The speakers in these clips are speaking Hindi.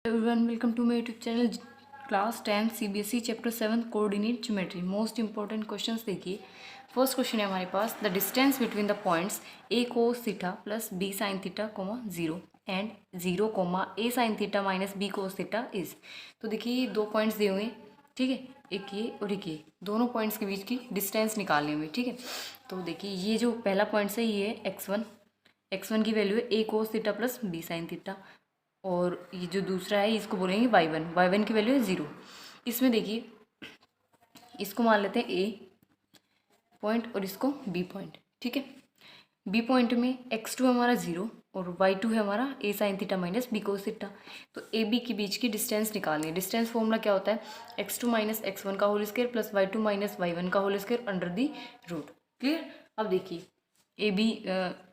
Everyone welcome to my YouTube channel class 10 CBSE chapter 7 coordinate geometry. Most important questions देखिए। फर्स्ट क्वेश्चन है हमारे पास, the distance between the points A cos theta plus B sign theta comma 0 and 0 comma A sin theta minus B cos theta is. तो देखिए दो पॉइंट्स दिए हुए, ठीक है, एक ये और एक ये, दोनों पॉइंट्स के बीच की डिस्टेंस निकालनी हुई, ठीक है। तो देखिए ये जो पहला पॉइंट है ये है x1 की वैल्यू है A cos theta plus B sign theta, और ये जो दूसरा है इसको बोलेंगे y1 की वैल्यू है 0। इसमें देखिए इसको मान लेते हैं ए पॉइंट और इसको बी पॉइंट, ठीक है। बी पॉइंट में x2 हमारा 0 और y2 है हमारा A sin theta minus B cos theta. तो ए बी के बीच की डिस्टेंस निकालनी है। डिस्टेंस फॉर्मूला क्या होता है, x2 माइनस x1 का whole square plus y2 minus y1 का whole square under the root. Clear. अब देखिए A B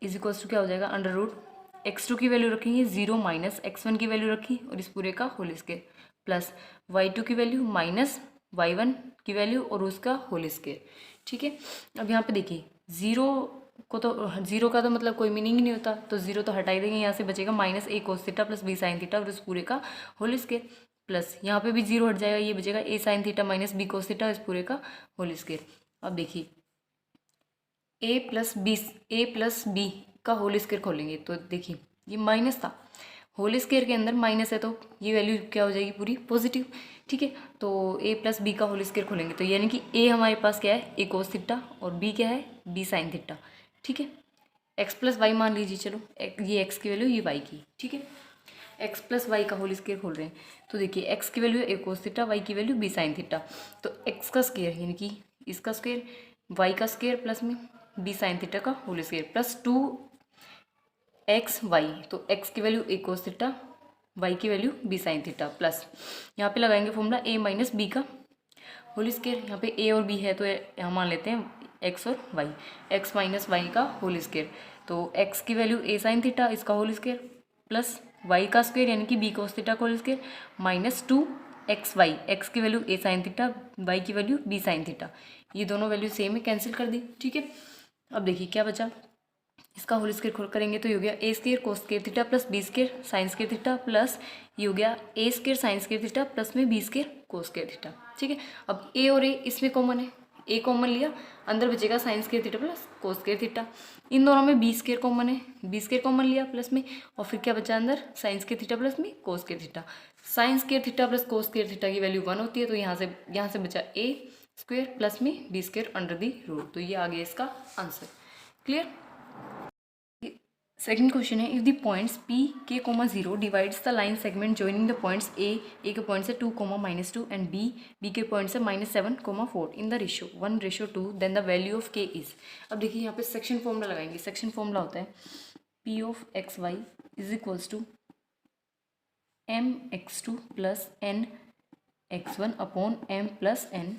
is equals to क्या हो जाएगा, अंडर रूट x2 की वैल्यू रखेंगे 0 माइनस x1 की वैल्यू रखी और इस पूरे का होल स्क्वायर प्लस y2 की वैल्यू माइनस y1 की वैल्यू और उसका होल स्क्वायर, ठीक है। अब यहाँ पे देखिए जीरो का तो मतलब कोई मीनिंग ही नहीं होता, तो जीरो तो हटा ही देंगे, यहाँ से बचेगा minus A cos theta plus B sign theta और इस पूरे का होल स्क्वायर प्लस यहाँ पे भी जीरो हट जाएगा, ये बचेगा A sin theta minus B cos theta इस पूरे का होल स्क्वायर। अब देखिए ए प्लस बी का होल स्क्वायर खोलेंगे तो देखिए ये माइनस था, होल स्क्वायर के अंदर माइनस है तो ये वैल्यू क्या हो जाएगी, पूरी पॉजिटिव, ठीक है। तो ए प्लस बी का होल स्क्वायर खोलेंगे तो यानी कि ए हमारे पास क्या है, ए कोस थीटा और बी क्या है, बी साइन थीटा, ठीक है। एक्स प्लस वाई मान लीजिए, चलो ये एक्स की वैल्यू ये वाई की, ठीक है। एक्स प्लस वाई का होल स्क्वायर खोल रहे हैं तो देखिए एक्स की value A cos theta, Y की वैल्यू बी साइन थीटा। तो एक्स का स्क्वायर यानी कि इसका स्क्वायर, वाई का स्क्वायर प्लस में बी साइन थीटा का होल स्क्वायर प्लस 2xy। तो x की value A cos theta, y की value B sign theta plus यहाँ पे लगाएंगे फॉर्मूला a माइनस बी का होल स्क्वायर। यहाँ पे a और b है तो यहाँ मान लेते हैं x और y, x माइनस वाई का होल स्क्वायर। तो x की वैल्यू a साइन थीटा इसका होल स्क्वायर प्लस y का स्क्वायर यानी कि b कोस थीटा का whole square minus 2xy, x की value a sine theta, y की वैल्यू b साइन थीटा। ये दोनों वैल्यू सेम है, कैंसिल कर दी, ठीक है। अब देखिए क्या बचा, इसका होल स्क्वायर खोल करेंगे तो ये हो गया A square cos square theta plus B square sin square theta plus ये हो गया A square sin square theta plus में B square cos square theta, ठीक है। अब ए और ए इसमें कॉमन है, ए कॉमन लिया, अंदर बचेगा sin square theta plus cos square theta. इन दोनों में बी स्क्वायर कॉमन है, बी स्क्वायर कॉमन लिया प्लस में, और फिर क्या बचा अंदर, साइन स्क्वायर थीटा प्लस में cos square theta. Sine square theta plus cos square theta की वैल्यू 1 होती है, तो यहाँ से बचा ए स्क्वायर प्लस में B square under the root. तो ये आ गया इसका आंसर। क्लियर। सेकंड क्वेश्चन है, if the points p k, 0 divides the line segment joining the points a के पॉइंट से 2, -2 एंड b के पॉइंट से -7, 4 in the ratio 1:2, then the value of k is. अब देखिए यहाँ पे सेक्शन फॉर्मूला लगाएंगे। सेक्शन फॉर्मूला होता है p of xy is equals to mx2 plus n x1 upon m plus n,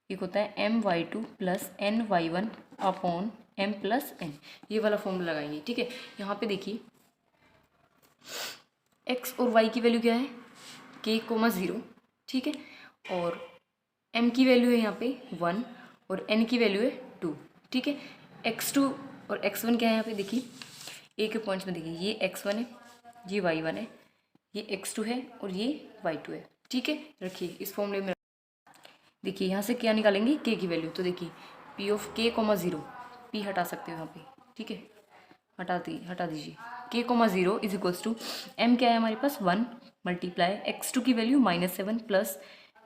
एक होता है my2 plus ny1 upon m plus n। ये वाला फॉर्मूला लगाएंगे, ठीक है। यहाँ पे देखिए x और y की वैल्यू क्या है, k, 0, ठीक है, और m की वैल्यू है यहाँ पे 1 और n की वैल्यू है 2, ठीक है। x2 और x1 क्या है यहाँ पे देखिए, a के पॉइंट्स में देखिए ये x1 है, ये y1 है, ये x2 है और ये y2 है, ठीक है। रखिए इस फॉर्मूले में, देखिए यहाँ से क्या निकालेंगे, k की वैल्यू। तो देखिए p ऑफ k, 0, p हटा सकते हो यहाँ पे, ठीक है, हटा दीजिए। k, 0 is equals to m क्या है हमारे पास 1 मल्टीप्लाई x2 की वैल्यू -7 प्लस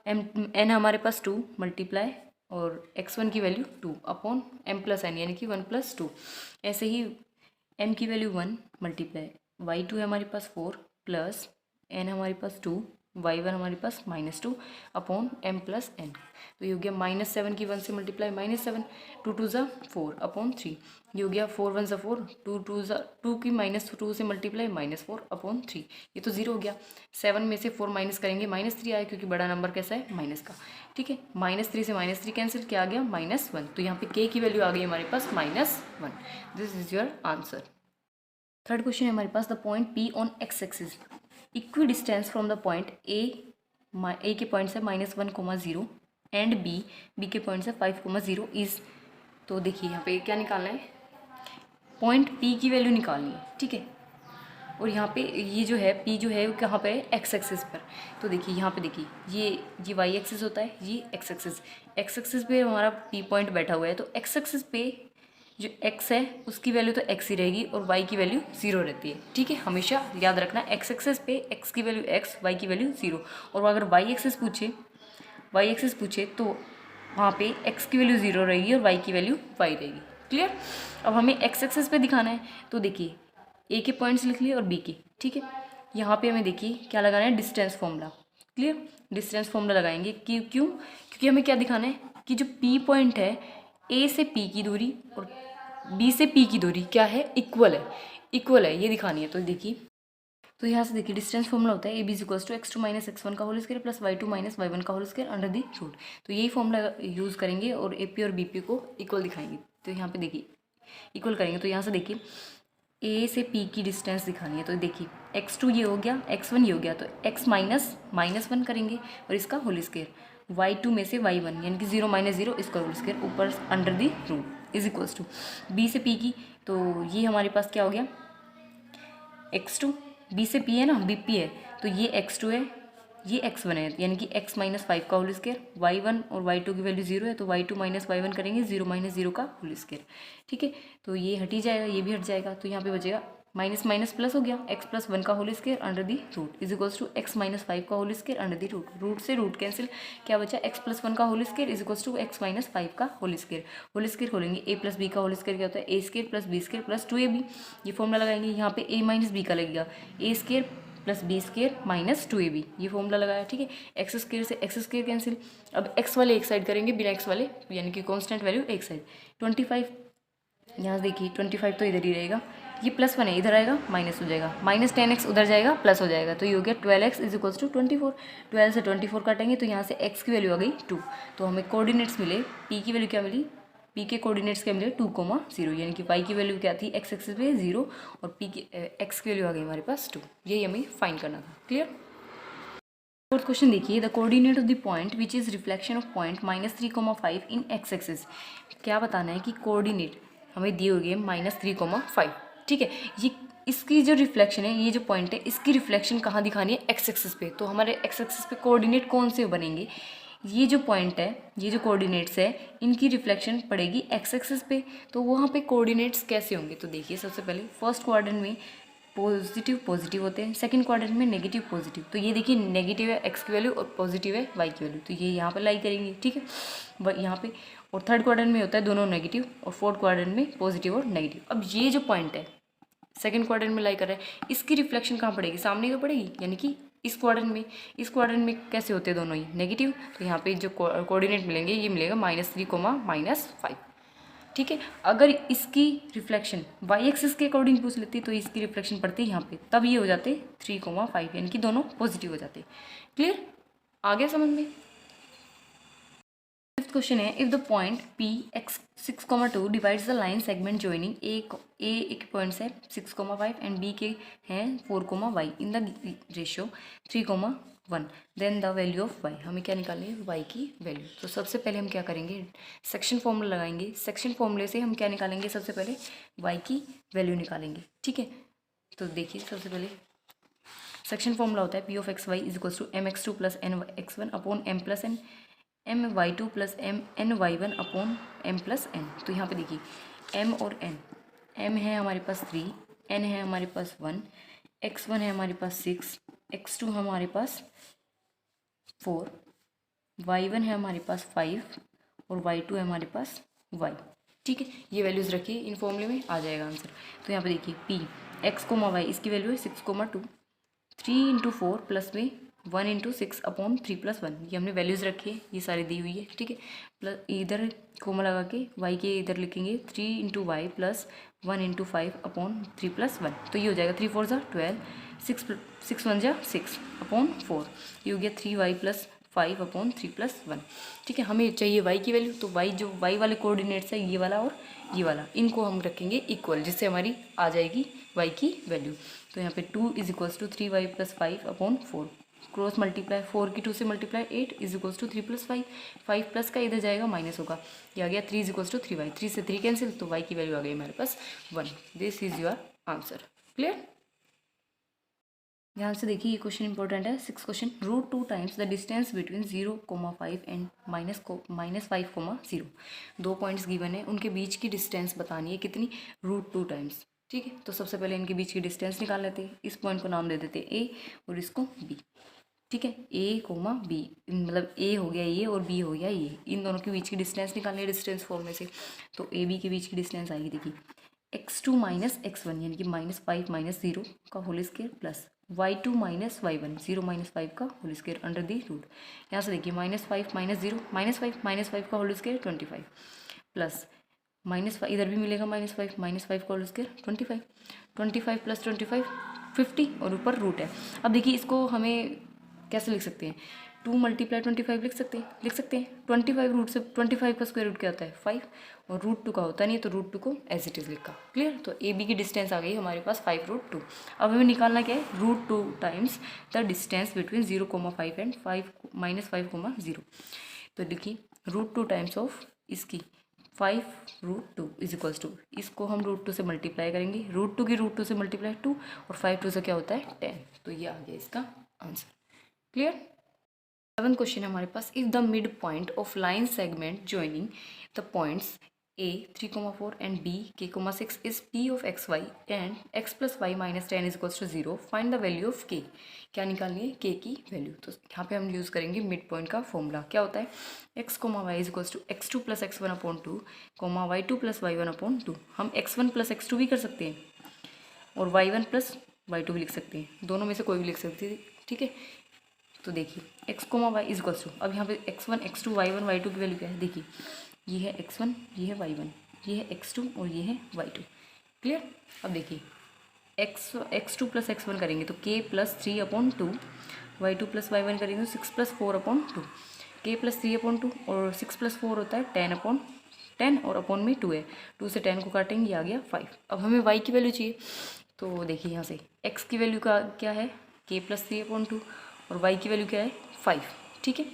n हमारे पास 2 मल्टीप्लाई और x1 की value 2 upon m plus n यानी कि 1 + 2। ऐसे ही m की वैल्यू 1 मल्टीप्लाई y2 है हमारे पास 4 प्लस n हमारे पास 2, y1 हमारे पास -2 अपॉन m प्लस n। तो ये हो गया -7 की 1 से मल्टीप्लाई -7, 2 2 ज़ा 4 अपॉन 3। ये हो गया 4 1 ज़ा 4, 2 2 ज़ा 2 की -2 से मल्टीप्लाई -4 अपॉन 3। ये तो 0 हो गया। 7 में से 4 माइनस करेंगे -3 आया, क्योंकि बड़ा नंबर कैसा है, माइनस का, ठीक है। -3 से -3 कैंसिल, क्या आ गया, -1। तो यहाँ पे k की वैल्यू आ गई हमारे पास -1। This is your answer. Third question है हमारे पास, the point p on x axis equidistant from the point a के पॉइंट से -1, 0 एंड b के पॉइंट से 5, 0 इज। तो देखिए यहाँ पे क्या निकालना है, पॉइंट p की वैल्यू निकालनी है, ठीक है। और यहाँ पे ये जो है p जो है वो कहाँ पे है, एक्स एक्सिस पर। तो देखिए यहाँ पे देखिए ये वाई एक्सिस होता है, ये एक्स एक्सिस पे हमारा p पॉइंट बैठा हुआ है। तो एक्स एक्सिस पे जो x है उसकी वैल्यू तो x ही रहेगी और y की वैल्यू 0 रहती है। ठीक है, हमेशा याद रखना एक्स एक्सिस पे x की वैल्यू x, y की वैल्यू 0। और अगर y एक्सिस पूछे तो वहाँ पे x की वैल्यू 0 रहेगी और y की वैल्यू y रहेगी। क्लियर। अब हमें x एक्सिस पे दिखाना है, तो देखिए a के पॉइंट्स लिख लिए और b के। ठीक है, यहाँ पे हमें देखिए क्या लगाना है, distance formula. Clear, distance formula लगाएंगे। क्यों? क्योंकि हमें क्या दिखाना है कि जो p पॉइंट है a से p की दूरी और b से p की दूरी क्या है, इक्वल है, ये दिखानी है। तो देखिए, तो यहाँ से देखिए डिस्टेंस फॉर्मूला होता है A B equals to x2 minus x1 का whole square plus y2 minus y1 का whole square under the root. तो यही फॉर्मूला यूज़ करेंगे और ए पी और बी पी को इक्वल दिखाएंगे। तो यहाँ पे देखिए इक्वल करेंगे, तो यहाँ से देखिए ए से पी की डिस्टेंस दिखानी है। तो देखिए x2 ये हो गया, x1 ये हो गया, तो x -1 करेंगे और इसका होल स्क्वायर, y2 में से y1 यानी कि 0 - 0 इसका होल स्क्वायर ऊपर under the root is equals to b से p की। तो ये हमारे पास क्या हो गया, x2, b से p है ना, bp है, तो ये x2 है, ये x1 है, यानी कि x -5 का होल स्क्वायर, y1 और y2 की वैल्यू 0 है, तो y2 - y1 करेंगे 0 - 0 का होल स्क्वायर। ठीक है, तो ये हट ही जाएगा, ये भी हट जाएगा, तो यहाँ पे बचेगा माइनस माइनस प्लस हो गया, x + 1 का whole square under the root is equals to x -5 का whole square under the root. Root से रूट कैंसिल, क्या बचा, x + 1 का whole square is equals to x -5 का होल स्क्वायर खोलेंगे, a + b का होल स्क्वायर क्या होता है, a² + b² + 2ab। ये फॉर्मूला लगाएंगे, यहाँ पे a - b का लगेगा, a² + b² - 2ab, ये फॉर्मूला लगाया। ठीक है, x² से x² कैंसिल, अब x वाले एक साइड करेंगे, बिना x वाले यानी कि कांस्टेंट वैल्यू एक साइड। 25, यहाँ देखिए 25 तो इधर ही रहेगा, ये +1 है, इधर आएगा माइनस हो जाएगा, -10x उधर जाएगा प्लस हो जाएगा, तो ये हो गया 12x इज इक्वल्स टू 24। 12 से 24 काटेंगे तो यहाँ से x की वैल्यू आ गई 2। तो हमें कोऑर्डिनेट्स मिले, p की वैल्यू क्या मिली, p के कोऑर्डिनेट्स क्या मिले 2, 0, यानी कि y की वैल्यू क्या थी, x एक्सिस पे 0 और p की x की वैल्यू आ गई हमारे पास 2। यही हमें फाइंड करना था। क्लियर। फोर्थ क्वेश्चन देखिए, the coordinate of the point which is reflection of point -3, 5 in x axis. क्या बताना है कि कोऑर्डिनेट हमें दिए हुए -3, 5। ठीक है, ये इसकी जो रिफ्लेक्शन है, ये जो पॉइंट है इसकी रिफ्लेक्शन कहाँ दिखानी है, x एक्सिस पे। तो हमारे x एक्सिस पे कोऑर्डिनेट कौन से बनेंगे, ये जो पॉइंट है, ये जो कोऑर्डिनेट्स है, इनकी रिफ्लेक्शन पड़ेगी x एक्सिस पे। तो वहाँ पे कोऑर्डिनेट्स कैसे होंगे, तो देखिए सबसे पहले फर्स्ट क्वाड्रेंट में पॉजिटिव होते हैं, सेकंड क्वाड्रेंट में नेगेटिव पॉजिटिव। तो ये देखिए नेगेटिव है x की वैल्यू और पॉजिटिव है y की वैल्यू, तो ये यहाँ पर लाई करेंगे। ठीक है, यहाँ पे, और थर्ड क्वाड्रेंट में होता है दोनों नेगेटिव और फोर्थ क्वाड्रेंट में पॉजिटिव और नेगेटिव। अब ये जो पॉइंट है सेकंड क्वाड्रेंट में लाई कर रहा है, इसकी रिफ्लेक्शन कहाँ पड़ेगी, सामने तो पड़ेगी, यानी कि इस क्वाड्रेंट में कैसे होते हैं दोनों ही नेगेटिव। तो यहाँ पे जो कोऑर्डिनेट मिलेंगे, ये मिलेगा -3, -5। ठीक है, अगर इसकी रिफ्लेक्शन y एक्सिस के अकॉर्डिंग पूछ लेती तो इसकी रिफ्लेक्शन पड़ती है यहाँ पे, तब ये हो जाते 3, 5, यानी कि दोनों पॉजिटिव हो जाते। क्लियर, आ गया समझ में। फिफ्थ क्वेश्चन है, if the point p x 6, 2 divides the line segment joining a एक पॉइंट्स है 6, 5 एंड b के हैं 4, y in the ratio 3, 1, then the value of y। हमें क्या निकालनी है, y की वैल्यू। तो सबसे पहले हम क्या करेंगे, सेक्शन फॉर्मूला लगाएंगे। सेक्शन फॉर्मूले से हम क्या निकालेंगे, सबसे पहले y की वैल्यू निकालेंगे। ठीक है, तो देखिए सबसे पहले सेक्शन फॉर्मूला होता है p of x y is equals to mx2 + nx1 upon m + n, my2 + ny1 upon m + n। तो यहाँ पे देखिए m और n, m है हमारे पास 3, n है हमारे पास 1, x1 है हमारे पास 6, x2 है हमारे पास 4, y1 है हमारे पास 5 और y2 है हमारे पास y। ठीक है, ये वैल्यूज़ रखिए, इन फॉर्मूले में आ जाएगा आंसर। तो यहाँ पे देखिए p x, y इसकी वैल्यू है 6, 2, 3 × 4 प्लस में 1 × 6 अपॉन 3 + 1, ये हमने वैल्यूज़ रखी है, ये सारी दी हुई है। ठीक है, प्लस इधर कोमा लगा के y के इधर लिखेंगे 3 × y प्लस 1 × 5 अपॉन 3 + 1, तो ये हो जाएगा 3, 4 = 12, 6 1 = 6 अपॉन 4, ये हो गया 3y + 5 अपॉन 3 + 1। ठीक है, हमें चाहिए y की वैल्यू, तो y जो y वाले कोऑर्डिनेट्स है, ये वाला और ये वाला, इनको हम रखेंगे इक्वल, जिससे हमारी आ जाएगी y की वैल्यू। तो यहाँ पे 2 is equals to 3y + 5 upon 4, cross multiply 4 की 2 से multiply 8 is equals to 3 + 5, 5 plus का इधर जाएगा माइनस होगा, ये आ गया 3 इज इक्वल्स टू 3y, 3 से 3 कैंसिल, तो y की वैल्यू आ गई हमारे पास 1। This is your answer. Clear. ध्यान से देखिए, ये क्वेश्चन इंपॉर्टेंट है। 6 question, √2 times the distance between 0,5 and -5,0। 2 points given है, उनके बीच की डिस्टेंस बतानी है कितनी, √2 टाइम्स। ठीक है, तो सबसे पहले इनके बीच की डिस्टेंस निकाल लेते हैं। इस पॉइंट को नाम दे देते हैं ए और इसको बी। ठीक है, ए कोमा बी, मतलब ए हो गया ये और बी हो गया ये, इन दोनों के बीच की डिस्टेंस निकालनी है डिस्टेंस फॉर्म में से। तो ए बी के बीच की डिस्टेंस आएगी, देखिए x2 माइनस x1 यानी कि -5 माइनस 0 का whole square plus y2 minus y1 0 minus 5 का whole square under the root. यहाँ से देखिए -5 माइनस 0 -5 का होल स्क्वायर 25 प्लस -5 इधर भी मिलेगा -5 का होल स्क्वायर 25 प्लस 25 50 और ऊपर रूट है। अब देखिए इसको हमें कैसे लिख सकते हैं, 2 मल्टीप्लाई 25 लिख सकते हैं 25 रूट से 25 का स्क्वायर रूट क्या होता है 5 और √2 का होता नहीं है, तो √2 को एज इट इज़ लिखा। क्लियर, तो ए बी की डिस्टेंस आ गई हमारे पास 5√2। अब हमें निकालना क्या है, √2 times the distance between 0,5 and -5,0। तो देखिए √2 टाइम्स ऑफ इसकी 5√2 इज इक्वल्स टू, इसको हम √2 से मल्टीप्लाई करेंगे, √2 की √2 से मल्टीप्लाई 2 और 5 से क्या होता है 10। तो ये आ गया इसका आंसर। क्लियर। 7 क्वेश्चन है हमारे पास, if the midpoint of line segment joining the points a 3,4 and b k,6 is p of X Y and x plus Y minus 10 is equals to 0, find the value of k। क्या निकालनी है, k की वैल्यू। तो यहाँ पे हम यूज़ करेंगे मिड पॉइंट का फॉर्मूला। क्या होता है, x, y is equals to x2 plus x1 upon 2, y2 plus y1 upon 2। हम x1 प्लस x2 भी कर सकते हैं और y1 प्लस y2 भी लिख सकते हैं, दोनों में से कोई भी लिख सकते हैं। ठीक है, तो देखिए x, y is equals to, अब यहाँ पे x1 x2 y1 y2 की वैल्यू क्या है, देखिए ये है x1, ये है y1, ये है x2 और ये है y2। क्लियर। अब देखिए x2 प्लस x1 करेंगे तो k plus 3 upon 2, y2 plus y1 करेंगे तो 6 plus 4 upon 2, k plus 3 upon 2 और 6 प्लस 4 होता है 10 अपॉन 10 और अपॉन में 2 है, 2 से 10 को काटेंगे, आ गया 5। अब हमें y की वैल्यू चाहिए, तो देखिए यहाँ से x की वैल्यू का क्या है, k प्लस 3 अपॉन 2 और y की वैल्यू क्या है 5। ठीक है,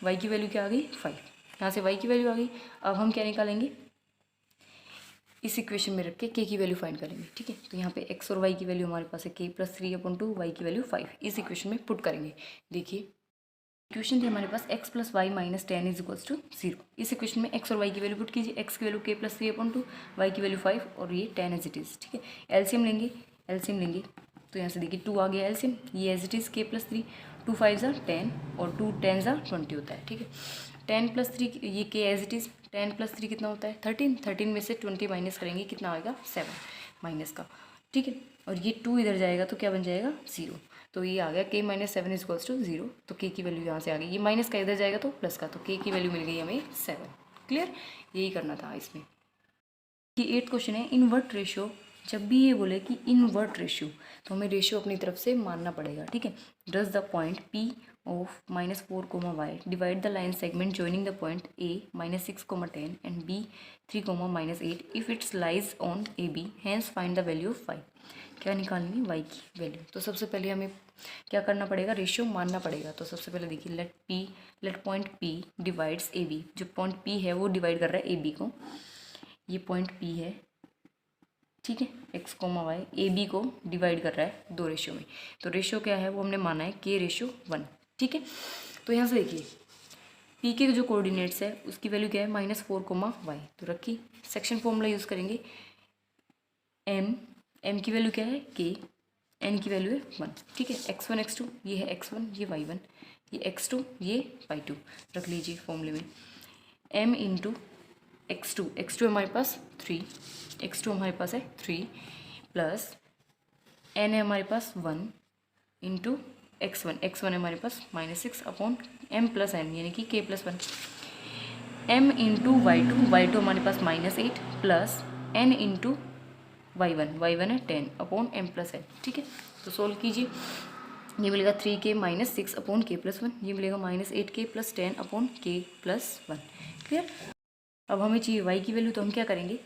y की वैल्यू क्या आ गई 5, यहाँ से y की वैल्यू आ गई। अब हम क्या निकालेंगे, इस इक्वेशन में रख के k की वैल्यू फाइंड करेंगे। ठीक है, तो यहाँ पे x और y की वैल्यू हमारे पास है k प्लस 3 अपॉन 2, y की वैल्यू 5, इस इक्वेशन में पुट करेंगे। देखिए इक्वेशन थी हमारे पास x plus Y minus 10 is equals to 0। इस इक्वेशन में x और y की वैल्यू पुट कीजिए, x की value k plus 3 upon 2, y की वैल्यू 5 और ये 10 एज इट इज़। ठीक है, एलसीएम लेंगे तो यहाँ से देखिए 2 आ गया एलसीएम, ये as it is k plus 3, 2 5 10 और 2 10 20 होता है। ठीक है, 10 प्लस 3 ये k as it is, 10 plus 3 कितना होता है 13 में से 20 माइनस करेंगे कितना आएगा 7 माइनस का। ठीक है, और ये 2 इधर जाएगा तो क्या बन जाएगा 0, तो ये आ गया k minus 7 is equals to 0। तो k की वैल्यू यहाँ से आ गई, ये माइनस का इधर जाएगा तो प्लस का, तो k की वैल्यू मिल गई हमें 7। क्लियर, यही करना था इसमें। कि 8 क्वेश्चन है, इनवर्ट रेशियो। जब भी ये बोले कि इनवर्ट रेशियो तो हमें रेशियो अपनी तरफ से मानना पड़ेगा। ठीक है, does the point p of -4, y divide the line segment joining the point a -6, 10 and b 3, -8 if it's lies on A B, hence find the value of y। क्या निकालनी है y की वैल्यू। तो सबसे पहले हमें क्या करना पड़ेगा, रेशियो मानना पड़ेगा। तो सबसे पहले देखिए let point p divides A B, जो पॉइंट p है वो डिवाइड कर रहा है ए बी को, ये पॉइंट p है। ठीक है, x, y ए बी को डिवाइड कर रहा है 2 रेशियो में, तो रेशियो क्या है वो हमने माना है k/1। ठीक है, तो यहाँ से देखिए p के जो कोऑर्डिनेट्स है उसकी वैल्यू क्या है -4, y, तो रखी। सेक्शन फॉर्मूला यूज़ करेंगे, m की वैल्यू क्या है k, n की वैल्यू है 1। ठीक है, x1 x2 ये है x1, ये y1, ये x2, ये y2 रख लीजिए फॉर्मूले में। m इंटू x2 हमारे पास 3, x2 हमारे पास है 3 प्लस n है हमारे पास 1 इंटू x1 है हमारे पास -6 अपॉन m प्लस n यानी कि k plus 1, m into y2 हमारे पास -8 प्लस n इंटू y1 है 10 अपॉन m प्लस n। ठीक है, तो सोल्व कीजिए, ये मिलेगा 3k -6 अपॉन k प्लस 1, ये मिलेगा -8k plus 10 upon k plus 1। Clear. अब हमें चाहिए y की वैल्यू, तो हम क्या करेंगे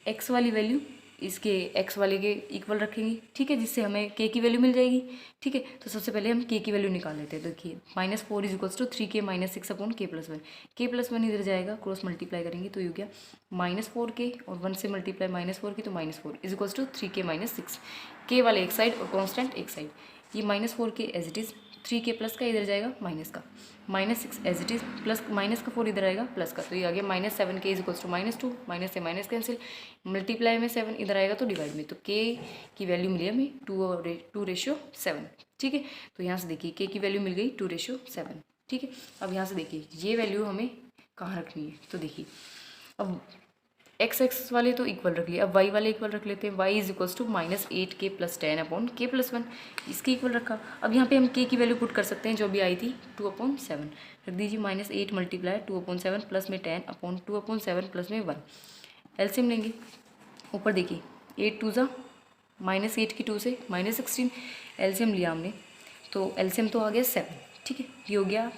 x वाली वैल्यू इसके x वाले के इक्वल रखेंगे। ठीक है, जिससे हमें k की वैल्यू मिल जाएगी। ठीक है, तो सबसे पहले हम k की वैल्यू निकाल लेते हैं। देखिए -4 is equals to 3k -6 upon k plus 1, k plus 1 इधर जाएगा, क्रॉस मल्टीप्लाई करेंगे तो ये हो गया -4k और 1 से मल्टीप्लाई -4k, तो -4 is equals to 3k -6, k वाले एक साइड और कॉन्स्टेंट एक साइड। ये -4 के एज इट इज़, 3 के प्लस का इधर जाएगा माइनस का, -6 as it is, plus minus का 4 इधर आएगा प्लस का, तो ये आ गया -7 के इज इक्वल्स टू -2, माइनस से माइनस कैंसिल, मल्टीप्लाई में 7 इधर आएगा तो डिवाइड में, तो के की वैल्यू मिली हमें 2:7, ठीक है। तो यहाँ से देखिए के की वैल्यू मिल गई 2:7, ठीक है। अब यहाँ से देखिए ये वैल्यू हमें कहाँ रखनी है, तो देखिए अब x वाले तो इक्वल रख लिए, अब y वाले इक्वल रख लेते हैं, y is equals to -8k + 10 upon k + 1, इसके इक्वल रखा। अब यहाँ पे हम k की वैल्यू पुट कर सकते हैं जो भी आई थी 2/7, रख दीजिए -8 मल्टीप्लाई 2/7 प्लस में 10 अपॉन 2/7 प्लस में 1, एलसीएम लेंगे। ऊपर देखिए 8 2 ज़ा -8 की 2 से -16, एलसीएम लिया हमने तो एलसीएम तो आ गया 7, ठीक है। ये हो गया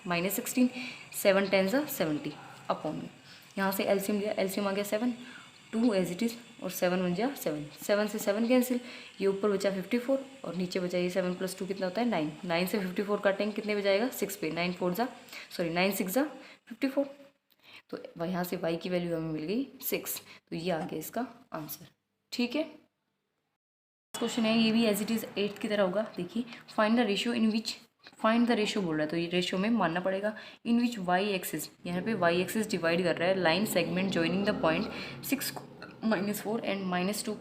-16, 7 10 ज़ा 70 अपॉन में, यहाँ से एलसीएम लिया, एलसीएम आ गया 7, 2 एज इट इज़ और 7 बन जाए 7, 7 से 7 कैंसिल, ये ऊपर बचा 54 और नीचे बचा ये 7 + 2 कितना होता है 9, 9 से 54 काटेंगे कितने पे जाएगा 6 पे, 9 6 ज़ा 54, तो यहाँ से y की वैल्यू हमें मिल गई 6, तो ये आ गया इसका आंसर, ठीक है। क्वेश्चन है, ये भी एज इट इज़ 8 की तरह होगा। देखिए find the ratio in which, find the ratio बोल रहा है तो ये रेशियो में मानना पड़ेगा, इन विच वाई एक्सिस, यहाँ पे वाई एक्सिस डिवाइड कर रहा है line segment joining the point 6 -4 and -2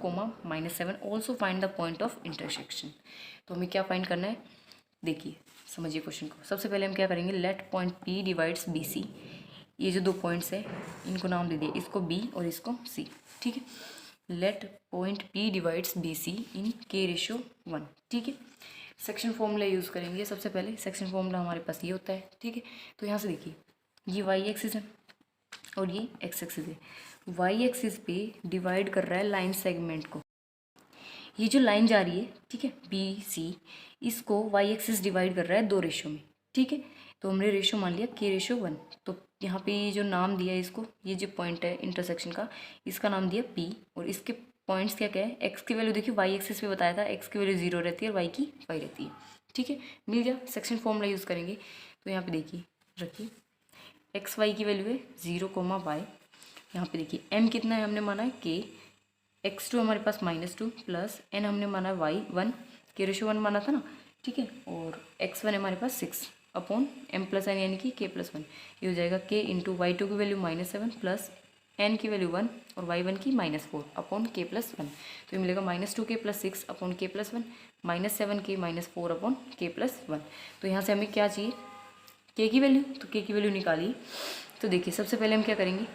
-7, also find the point of intersection. तो हमें क्या फाइंड करना है, देखिए समझिए क्वेश्चन को। सबसे पहले हम क्या करेंगे, late point P divides BC, ये जो दो पॉइंट्स है इनको नाम दे दिए, इसको B और इसको C, ठीक है। Late point P divides BC इन K/1, ठीक है। सेक्शन फॉर्मूला यूज़ करेंगे सबसे पहले, सेक्शन फॉर्मूला हमारे पास ये होता है, ठीक है। तो यहाँ से देखिए ये वाई एक्सिस है और ये एक्स एक्सिस है, वाई एक्सिस पे डिवाइड कर रहा है लाइन सेगमेंट को, ये जो लाइन जा रही है, ठीक है BC, इसको वाई एक्सिस डिवाइड कर रहा है 2 रेशियो में, ठीक है। तो हमने रेशियो मान लिया K/1, तो यहाँ पे ये जो नाम दिया है इसको, ये जो पॉइंट है इंटरसेक्शन का, इसका नाम दिया P, और इसके पॉइंट्स क्या क्या है, एक्स की वैल्यू देखिए वाई एक्सिस पे बताया था, एक्स की वैल्यू 0 रहती है और वाई की 5 रहती है, ठीक है। मिल गया, सेक्शन फॉर्मूला यूज़ करेंगे। तो यहाँ पे देखिए रखिए एक्स वाई की वैल्यू है 0, y, यहाँ पे देखिए m कितना है, हमने माना है k, x2 हमारे पास -2 प्लस n हमने माना है y1, K/1 माना था ना, ठीक है। और x1 है हमारे पास 6 अपॉन m + n यानी कि K+1, ये हो जाएगा k इंटू y2 की वैल्यू -7 प्लस n की वैल्यू 1 और y1 की -4 अपॉन K+1, तो ये मिलेगा -2k + 6 upon K+1, -7k -4 upon K+1। तो यहाँ से हमें क्या चाहिए, k की वैल्यू, तो k की वैल्यू निकालिए। तो देखिए सबसे पहले हम क्या करेंगे,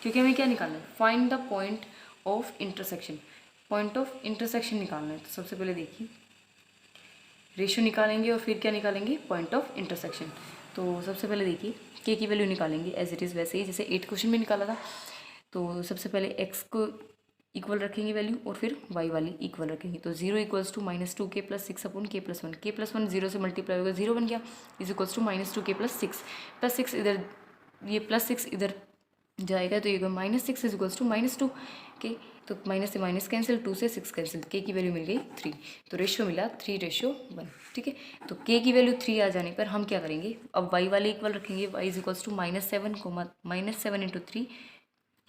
क्योंकि हमें क्या निकालना है, find the point of intersection, point of intersection निकालना है। तो सबसे पहले देखिए रेशियो निकालेंगे और फिर क्या निकालेंगे, पॉइंट ऑफ इंटरसेक्शन। तो सबसे पहले देखिए k की वैल्यू निकालेंगे एज इट इज़ वैसे ही जैसे 8 क्वेश्चन में निकाला था। तो सबसे पहले x को इक्वल रखेंगे वैल्यू और फिर y वाली इक्वल रखेंगे, तो 0 = -2k + 6 अपॉन K+1, K+1 0 से मल्टीप्लाई होगा 0 बन गया, इज इक्वल्स टू -2k + 6 इधर, ये +6 इधर जाएगा तो ये -6 इज इक्वल्स टू -2k, तो माइनस से माइनस कैंसिल, 2 से 6 कैंसिल, k की वैल्यू मिल गई 3, तो रेशियो मिला 3:1, ठीक है। तो k की वैल्यू 3 आ जाने पर हम क्या करेंगे, अब y वाले इक्वल रखेंगे, y इज इक्वल्स टू -7 × 3,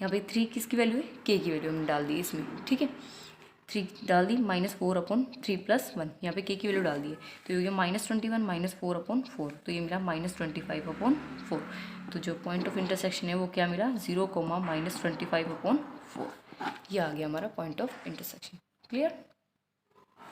यहाँ पे 3 किसकी वैल्यू है, k की वैल्यू हमने डाल दी इसमें, ठीक है। 3 डाल दी, -4/3 + 1, यहाँ पे k की वैल्यू डाल दी है, तो ये हो गया -21 -4/4, तो ये मिला -25/4। तो जो पॉइंट ऑफ इंटरसेक्शन है वो क्या मिला, 0, -25/4, ये आ गया हमारा पॉइंट ऑफ इंटरसेक्शन। क्लियर।